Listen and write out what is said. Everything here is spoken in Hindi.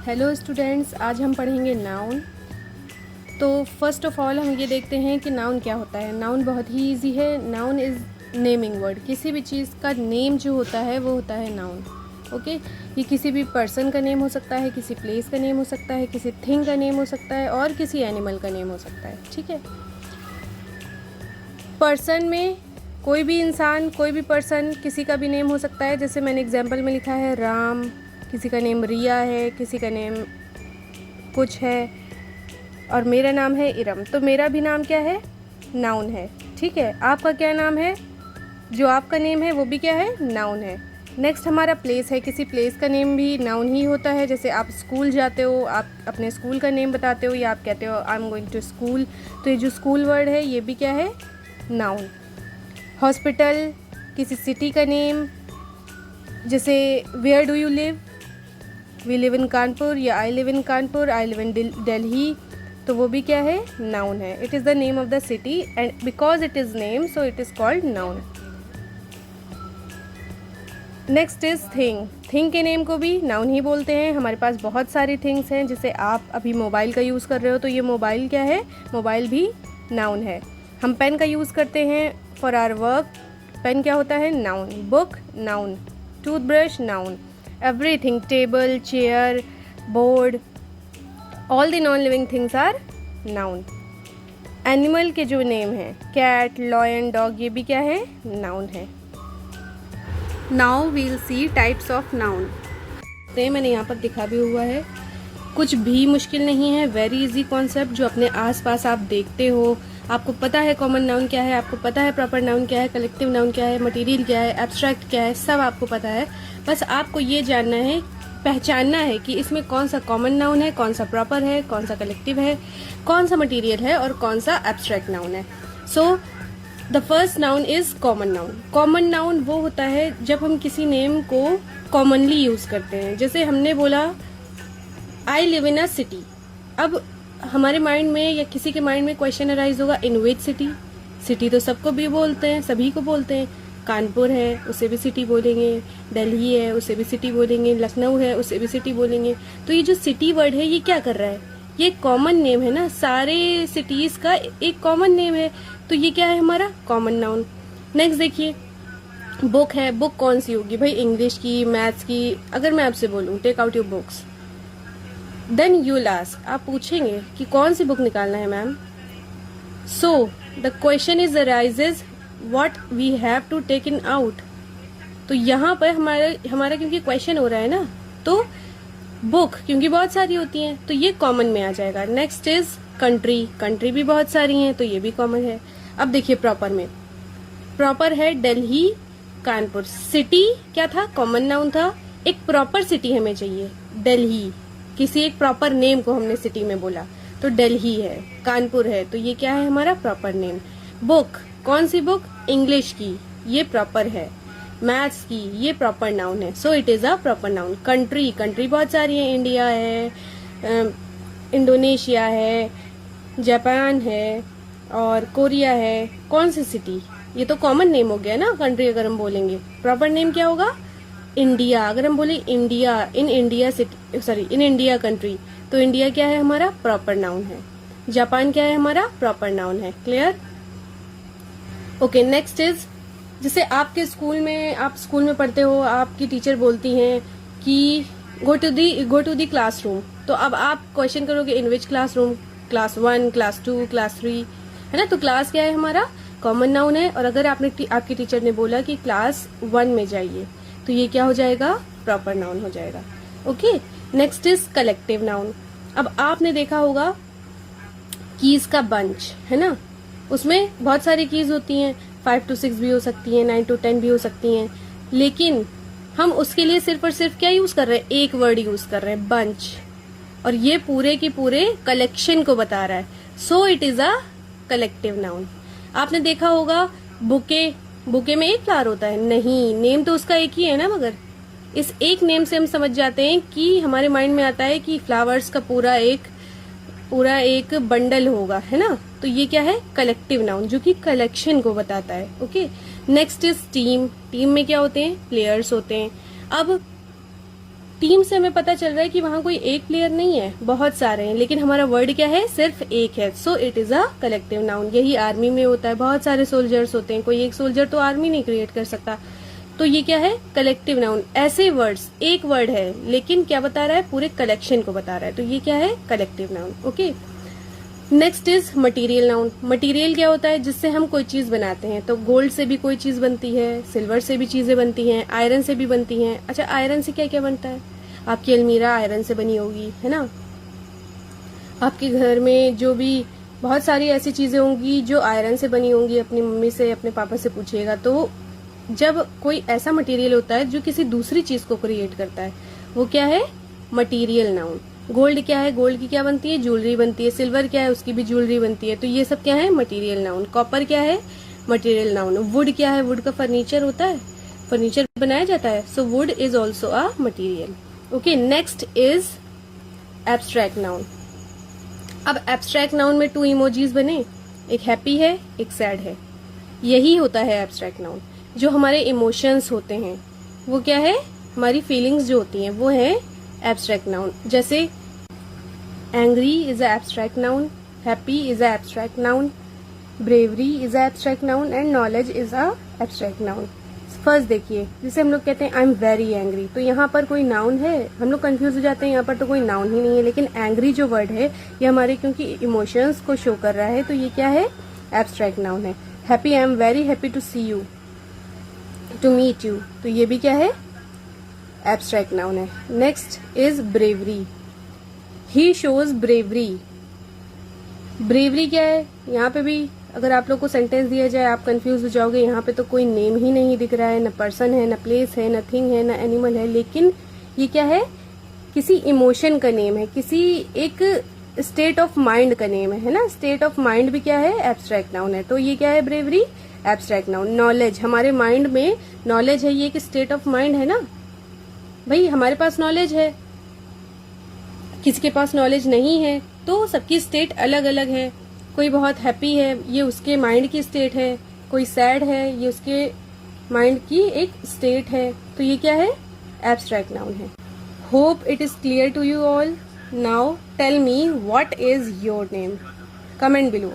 हेलो स्टूडेंट्स, आज हम पढ़ेंगे नाउन। तो फर्स्ट ऑफ ऑल हम ये देखते हैं कि नाउन क्या होता है। नाउन बहुत ही इजी है। Noun is naming word. किसी भी चीज़ का नेम जो होता है वो होता है नाउन। ओके, ये किसी भी पर्सन का नेम हो सकता है, किसी प्लेस का नेम हो सकता है, किसी थिंग का नेम हो सकता है और किसी एनिमल का नेम हो सकता है। ठीक है, पर्सन में कोई भी इंसान, कोई भी पर्सन, किसी का भी नेम हो सकता है। जैसे मैंने एग्जाम्पल में लिखा है राम, किसी का नेम रिया है, किसी का नेम कुछ है और मेरा नाम है इरम। तो मेरा भी नाम क्या है? नाउन है। ठीक है, आपका क्या नाम है? जो आपका नेम है वो भी क्या है? नाउन है। नेक्स्ट हमारा प्लेस है। किसी प्लेस का नेम भी नाउन ही होता है। जैसे आप स्कूल जाते हो, आप अपने स्कूल का नेम बताते हो या आप कहते हो I am going to school, तो ये जो स्कूल वर्ड है ये भी क्या है? नाउन। हॉस्पिटल, किसी सिटी का नेम, जैसे where do you live, we live in Kanpur या I live in Kanpur, I live in Delhi, तो वो भी क्या है? नाउन है। It is the name of the city and because it is name so it is called noun. Next is thing. Thing के नेम को भी नाउन ही बोलते हैं। हमारे पास बहुत सारी थिंग्स हैं। जैसे आप अभी मोबाइल का यूज़ कर रहे हो तो ये मोबाइल क्या है? मोबाइल भी नाउन है। हम पेन का यूज़ करते हैं फॉर आवर वर्क, पेन क्या होता है? Noun. Book noun, toothbrush noun, everything, table, chair, board, all the non living things are noun. Animal के जो नेम हैं कैट, लॉयन, डॉग, ये भी क्या है? नाउन है। Now we'll see types of noun. तो मैंने यहाँ पर दिखा भी हुआ है, कुछ भी मुश्किल नहीं है। वेरी इजी कॉन्सेप्ट जो अपने आसपास आप देखते हो। आपको पता है कॉमन नाउन क्या है, आपको पता है प्रॉपर नाउन क्या है, कलेक्टिव नाउन क्या है, मटेरियल क्या है, एब्स्ट्रैक्ट क्या है, सब आपको पता है। बस आपको ये जानना है, पहचानना है कि इसमें कौन सा कॉमन नाउन है, कौन सा प्रॉपर है, कौन सा कलेक्टिव है, कौन सा मटेरियल है और कौन सा एब्स्ट्रैक्ट नाउन है। So the first noun is common noun. Common noun वो होता है जब हम किसी नेम को कॉमनली यूज करते हैं। जैसे हमने बोला आई लिव इन अ सिटी। अब हमारे माइंड में या किसी के माइंड में क्वेश्चन अराइज होगा, इन विच सिटी? सिटी तो सबको भी बोलते हैं, सभी को बोलते हैं। कानपुर है उसे भी सिटी बोलेंगे, दिल्ली है उसे भी सिटी बोलेंगे, लखनऊ है उसे भी सिटी बोलेंगे। तो ये जो सिटी वर्ड है ये क्या कर रहा है? ये कॉमन नेम है ना, सारे सिटीज का एक कॉमन नेम है। तो ये क्या है? हमारा कॉमन नाउन। नेक्स्ट देखिए, बुक है। बुक कौन सी होगी भाई? इंग्लिश की, मैथ्स की। अगर मैं आपसे बोलूं take out your books, then you will ask, आप पूछेंगे कि कौन सी बुक निकालना है ma'am. So the question is arises what we have to take in out. तो यहाँ पर हमारा क्योंकि क्वेश्चन हो रहा है ना, तो बुक क्योंकि बहुत सारी होती हैं तो ये कॉमन में आ जाएगा। Next is country. कंट्री भी बहुत सारी हैं तो ये भी कॉमन है। अब देखिए प्रॉपर में, प्रॉपर है दिल्ली, कानपुर। सिटी क्या था? कॉमन नाउन था। एक प्रॉपर सिटी हमें चाहिए, दिल्ली। किसी एक प्रॉपर नेम को हमने सिटी में बोला तो दिल्ली है, कानपुर है, तो ये क्या है? हमारा प्रॉपर नेम। बुक, कौन सी बुक? इंग्लिश की, ये प्रॉपर है। मैथ्स की, ये प्रॉपर नाउन है, so it is a proper noun. Country, country बहुत सारी है, इंडिया है, इंडोनेशिया है, जापान है और कोरिया है। कौन सी सिटी? ये तो कॉमन नेम हो गया ना कंट्री। अगर हम बोलेंगे प्रॉपर नेम क्या होगा? इंडिया। अगर हम बोले India, in India city, sorry in India country, तो इंडिया क्या है? हमारा प्रॉपर नाउन है। जापान क्या है? हमारा प्रॉपर नाउन है। क्लियर? ओके, नेक्स्ट इज, जैसे आपके स्कूल में, आप स्कूल में पढ़ते हो, आपकी टीचर बोलती हैं कि गो टू दी क्लासरूम। तो अब आप क्वेश्चन करोगे इन विच क्लासरूम? क्लास 1, क्लास 2, क्लास 3, है ना। तो क्लास क्या है? हमारा कॉमन नाउन है। और अगर आपकी टीचर ने बोला कि क्लास 1 में जाइए, तो ये क्या हो जाएगा? प्रॉपर नाउन हो जाएगा। Okay, next is collective noun. अब आपने देखा होगा कीज का बंच, है ना, उसमें बहुत सारी कीज होती हैं, 5 to 6 भी हो सकती हैं, 9 to 10 भी हो सकती हैं। लेकिन हम उसके लिए सिर्फ और सिर्फ क्या यूज कर रहे हैं? एक वर्ड यूज कर रहे हैं, बंच। और ये पूरे की पूरे कलेक्शन को बता रहा है, so it is a collective noun. आपने देखा होगा बुके, बुके में एक फ्लावर होता है? नहीं, नेम तो उसका एक ही है ना, मगर इस एक नेम से हम समझ जाते हैं कि हमारे माइंड में आता है कि फ्लावर्स का पूरा एक बंडल होगा, है ना। तो ये क्या है? कलेक्टिव नाउन, जो कि कलेक्शन को बताता है। Okay, next is team. Team में क्या होते हैं? प्लेयर्स होते हैं। अब टीम से हमें पता चल रहा है कि वहां कोई एक प्लेयर नहीं है, बहुत सारे हैं, लेकिन हमारा वर्ड क्या है, सिर्फ एक है, so it is a collective noun. यही आर्मी में होता है, बहुत सारे सोल्जर्स होते हैं, कोई एक सोल्जर तो आर्मी नहीं क्रिएट कर सकता, तो ये क्या है, कलेक्टिव नाउन। ऐसे वर्ड्स, एक वर्ड है लेकिन क्या बता रहा है, पूरे कलेक्शन को बता रहा है, तो ये क्या है, collective noun. Okay, next is material noun. Material क्या होता है, जिससे हम कोई चीज बनाते हैं, तो गोल्ड से भी कोई चीज बनती है, सिल्वर से भी चीजें बनती हैं, आयरन से भी बनती हैं। अच्छा, आयरन से क्या क्या बनता है, आपकी अलमीरा आयरन से बनी होगी, है ना। आपके घर में जो भी बहुत सारी ऐसी चीजें होंगी जो आयरन से बनी होंगी, अपनी मम्मी से अपने पापा से पूछिएगा। तो जब कोई ऐसा मटेरियल होता है जो किसी दूसरी चीज को क्रिएट करता है, वो क्या है, मटेरियल नाउन। गोल्ड क्या है, गोल्ड की क्या बनती है, ज्वेलरी बनती है। सिल्वर क्या है, उसकी भी ज्वेलरी बनती है। तो ये सब क्या है, मटेरियल नाउन। कॉपर क्या है, मटेरियल नाउन। वुड क्या है, वुड का फर्नीचर होता है, फर्नीचर बनाया जाता है, so would is also a material. Okay, next is abstract noun. अब एब्स्ट्रैक्ट नाउन में 2 इमोजीज बने, एक हैप्पी है, एक सैड है। यही होता है एब्स्ट्रैक्ट नाउन। जो हमारे इमोशंस होते हैं वो क्या है, हमारी फीलिंग्स जो होती हैं वो है एब्स्ट्रैक्ट नाउन। जैसे angry is a abstract noun, happy is a abstract noun, bravery is a abstract noun and knowledge is a abstract noun. First देखिए, जैसे हम लोग कहते हैं आई एम वेरी एंग्री, तो यहाँ पर कोई नाउन है, हम लोग कंफ्यूज हो जाते हैं, यहाँ पर तो कोई नाउन ही नहीं है। लेकिन एंग्री जो वर्ड है ये हमारे क्योंकि इमोशंस को शो कर रहा है, तो ये क्या है, एब्स्ट्रैक्ट नाउन है। Happy, I am very happy to see you, to meet you, तो ये भी क्या है, एब्स्ट्रैक्ट नाउन है। Next is bravery, he shows bravery. Bravery क्या है, यहाँ पे भी अगर आप लोग को सेंटेंस दिया जाए आप कंफ्यूज हो जाओगे। यहाँ पे तो कोई नेम ही नहीं दिख रहा है, न पर्सन है, न प्लेस है, न थिंग है, न एनिमल है, लेकिन ये क्या है, किसी इमोशन का नेम है, किसी एक स्टेट ऑफ माइंड का नेम है ना। स्टेट ऑफ माइंड भी क्या है, एब्स्ट्रैक्ट नाउन है, तो ये क्या है, ब्रेवरी, एब्स्ट्रैक्ट नाउन। नॉलेज, हमारे माइंड में नॉलेज है, ये एक स्टेट ऑफ माइंड है ना भाई। हमारे पास नॉलेज है, किसी के पास नॉलेज नहीं है, तो सबकी स्टेट अलग अलग है। कोई बहुत हैप्पी है, ये उसके माइंड की स्टेट है, कोई सैड है, ये उसके माइंड की एक स्टेट है, तो ये क्या है, एब्स्ट्रैक्ट नाउन है। Hope it is clear to you all. Now tell me what is your name, comment below.